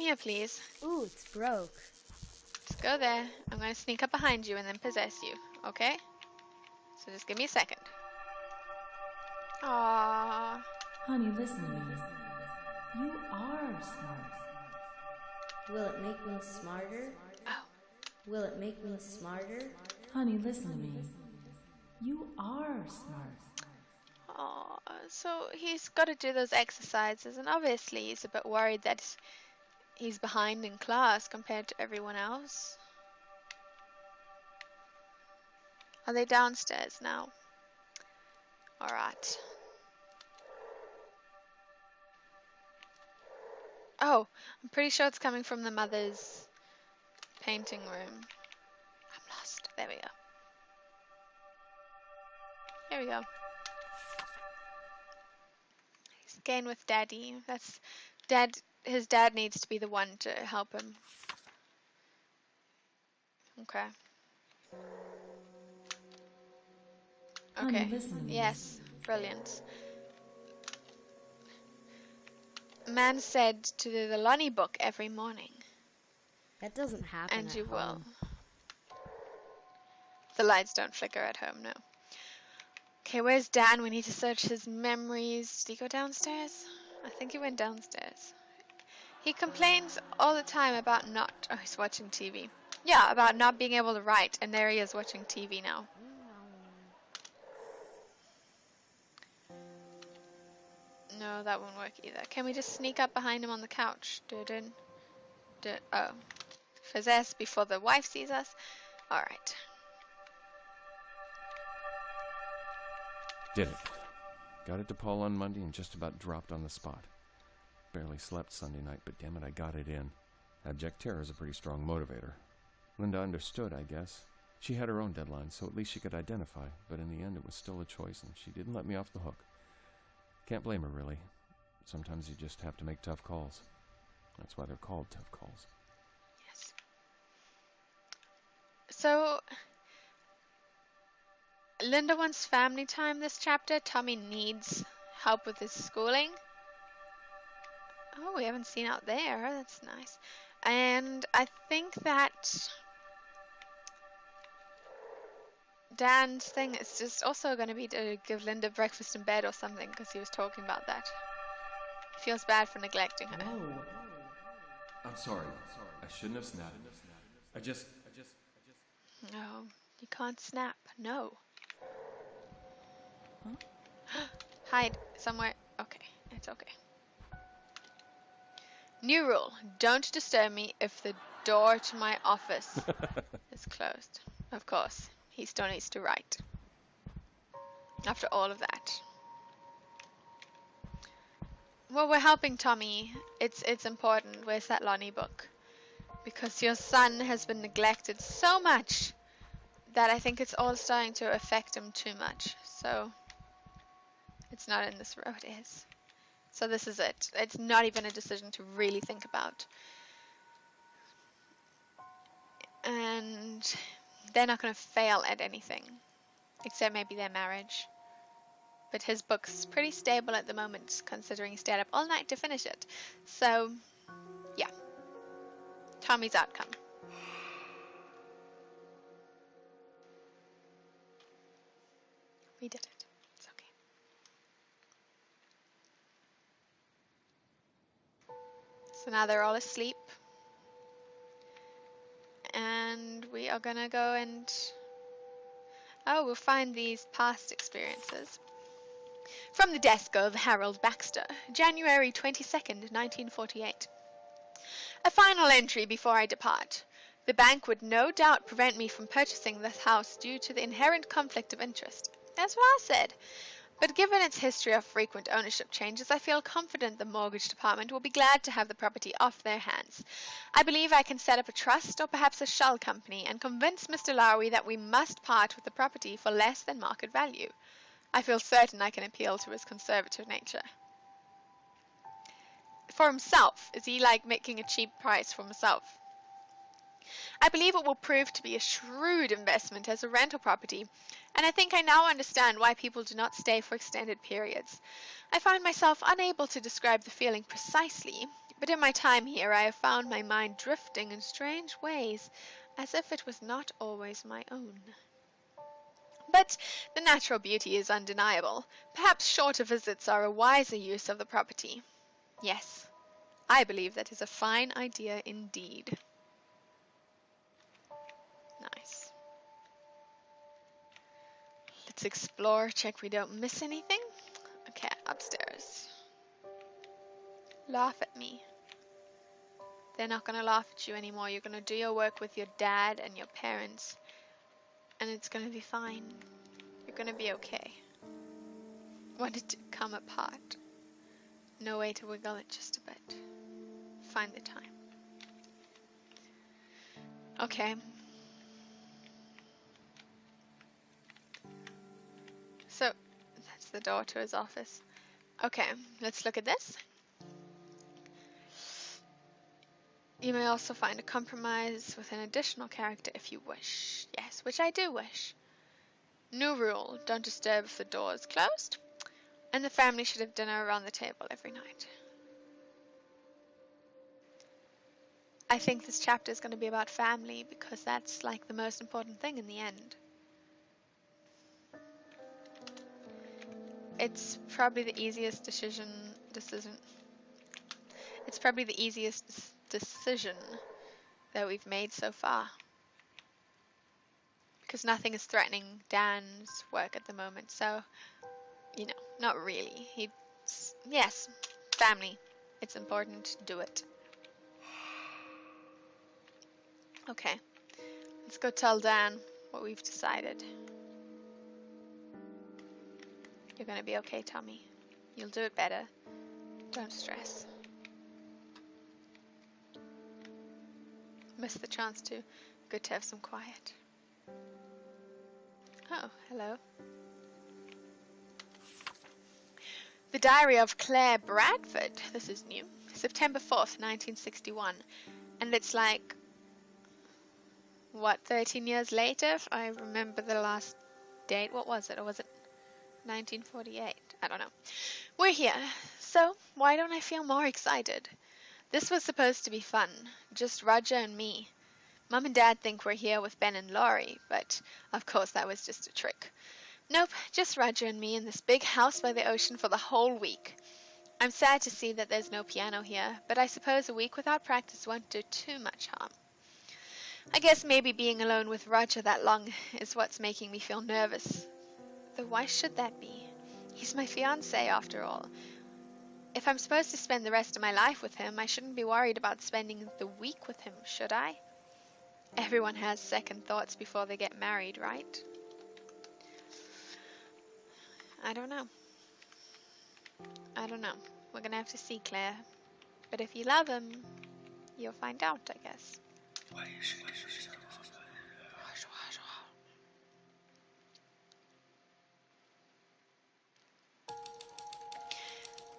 here, please. Ooh, it's broke. Just go there. I'm going to sneak up behind you and then possess you, okay? So just give me a second. Aww. Honey, listen to me. You are smart. Will it make me smarter? Oh. Will it make me smarter? Honey, listen to me. You are smart. Oh, so he's got to do those exercises, and obviously he's a bit worried that he's behind in class compared to everyone else. Are they downstairs now? Alright. Oh, I'm pretty sure it's coming from the mother's painting room. I'm lost. There we go. Here we go. He's again with Daddy. That's Dad. His dad needs to be the one to help him. Okay. Honey, Okay. listen to me. Yes. Brilliant. Man said to do the Lonnie book every morning. That doesn't happen And at you will. home. The lights don't flicker at home, no. Okay, where's Dan? We need to search his memories. Did he go downstairs? I think he went downstairs. He complains all the time about not... Oh, he's watching TV. Yeah, about not being able to write. And there he is watching TV now. No, that won't work either. Can we just sneak up behind him on the couch? Oh. Possess before the wife sees us? Alright. Did it. Got it to Paul on Monday and just about dropped on the spot. Barely slept Sunday night, but damn it, I got it in. Abject terror is a pretty strong motivator. Linda understood, I guess. She had her own deadline, so at least she could identify, but in the end it was still a choice, and she didn't let me off the hook. Can't blame her, really. Sometimes you just have to make tough calls. That's why they're called tough calls. Yes. So, Linda wants family time this chapter. Tommy needs help with his schooling. Oh, we haven't seen out there. That's nice. And I think that Dan's thing is just also going to be to give Linda breakfast in bed or something, because he was talking about that. He feels bad for neglecting her. Whoa. I'm sorry. I shouldn't have snapped. I just... No, you can't snap. No. Huh? Hide somewhere. Okay, it's okay. New rule. Don't disturb me if the door to my office is closed. Of course, he still needs to write. After all of that. Well, we're helping Tommy. It's important. Where's that Lonnie book? Because your son has been neglected so much that I think it's all starting to affect him too much. So, it's not in this row, it is. So this is it. It's not even a decision to really think about. And they're not going to fail at anything. Except maybe their marriage. But his book's pretty stable at the moment, considering he stayed up all night to finish it. So, yeah. Tommy's outcome. We did it. It's okay. So now they're all asleep. And we are gonna go and... Oh, we'll find these past experiences. From the desk of Harold Baxter, January 22nd, 1948. A final entry before I depart. The bank would no doubt prevent me from purchasing this house due to the inherent conflict of interest. That's what I said. But given its history of frequent ownership changes, I feel confident the mortgage department will be glad to have the property off their hands. I believe I can set up a trust or perhaps a shell company and convince Mr. Lowry that we must part with the property for less than market value. I feel certain I can appeal to his conservative nature. For himself, is he like making a cheap price for himself? I believe it will prove to be a shrewd investment as a rental property, and I think I now understand why people do not stay for extended periods. I find myself unable to describe the feeling precisely, But in my time here I have found my mind drifting in strange ways, as if it was not always my own. But the natural beauty is undeniable. Perhaps shorter visits are a wiser use of the property. Yes, I believe that is a fine idea indeed. Nice. Let's explore, check we don't miss anything. Okay, upstairs. Laugh at me. They're not going to laugh at you anymore. You're going to do your work with your dad and your parents, and it's going to be fine. You're going to be okay. Want it to come apart. No way to wiggle it just a bit. Find the time. Okay. So, that's the door to his office. Okay, let's look at this. You may also find a compromise with an additional character if you wish. Yes, which I do wish. New rule, don't disturb if the door is closed. And the family should have dinner around the table every night. I think this chapter is going to be about family because that's like the most important thing in the end. It's probably the easiest decision that we've made so far. Because nothing is threatening Dan's work at the moment, so, you know, not really. Yes, family. It's important to do it. Okay, let's go tell Dan what we've decided. You're gonna be okay, Tommy. You'll do it better. Don't stress. Missed the chance to. Good to have some quiet. Oh, hello. The Diary of Claire Bradford. This is new. September 4th, 1961. And it's like, what, 13 years later? If I remember the last date. What was it? Or was it 1948? I don't know. We're here. So, why don't I feel more excited? This was supposed to be fun. Just Roger and me. Mum and Dad think we're here with Ben and Laurie, but of course that was just a trick. Nope, just Roger and me in this big house by the ocean for the whole week. I'm sad to see that there's no piano here, but I suppose a week without practice won't do too much harm. I guess maybe being alone with Roger that long is what's making me feel nervous. Though why should that be? He's my fiancé after all. If I'm supposed to spend the rest of my life with him, I shouldn't be worried about spending the week with him, should I? Everyone has second thoughts before they get married, right? I don't know. We're gonna have to see, Claire. But if you love him, you'll find out, I guess.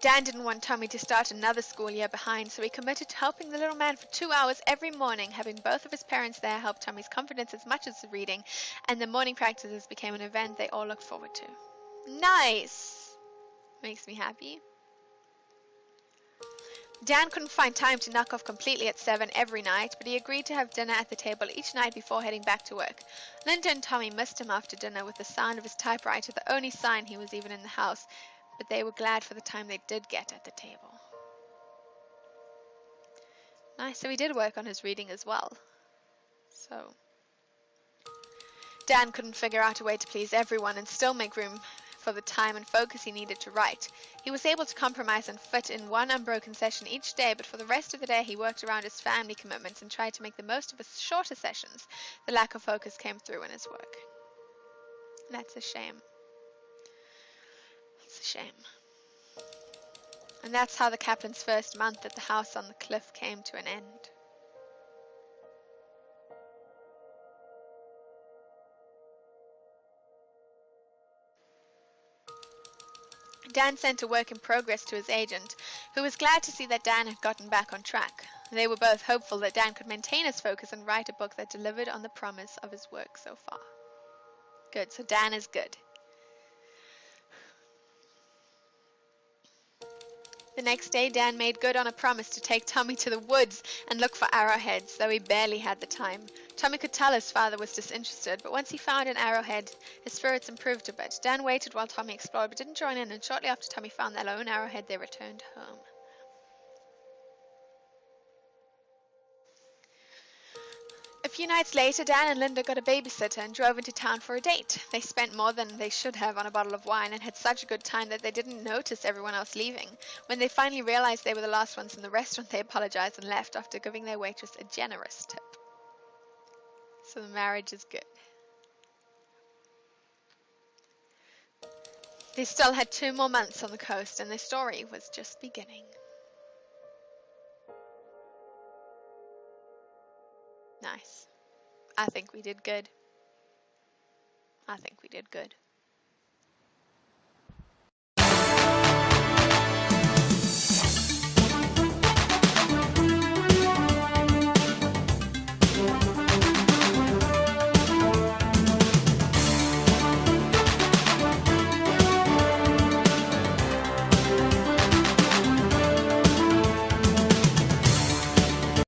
Dan didn't want Tommy to start another school year behind, so he committed to helping the little man for 2 hours every morning. Having both of his parents there helped Tommy's confidence as much as the reading, and the morning practices became an event they all looked forward to. Nice! Makes me happy. Dan couldn't find time to knock off completely at 7 every night, but he agreed to have dinner at the table each night before heading back to work. Linda and Tommy missed him after dinner with the sound of his typewriter, the only sign he was even in the house, but they were glad for the time they did get at the table. Nice, so he did work on his reading as well. So Dan couldn't figure out a way to please everyone and still make room for the time and focus he needed to write. He was able to compromise and fit in one unbroken session each day, but for the rest of the day he worked around his family commitments and tried to make the most of his shorter sessions. The lack of focus came through in his work. That's a shame. It's a shame. And that's how the Kaplan's first month at the house on the cliff came to an end. Dan sent a work in progress to his agent, who was glad to see that Dan had gotten back on track. They were both hopeful that Dan could maintain his focus and write a book that delivered on the promise of his work so far. Good, so Dan is good. The next day, Dan made good on a promise to take Tommy to the woods and look for arrowheads, though he barely had the time. Tommy could tell his father was disinterested, but once he found an arrowhead, his spirits improved a bit. Dan waited while Tommy explored, but didn't join in, and shortly after Tommy found their lone arrowhead, they returned home. A few nights later, Dan and Linda got a babysitter and drove into town for a date. They spent more than they should have on a bottle of wine and had such a good time that they didn't notice everyone else leaving. When they finally realized they were the last ones in the restaurant, they apologized and left after giving their waitress a generous tip. So the marriage is good. They still had 2 more months on the coast, and their story was just beginning. Nice. I think we did good. I think we did good.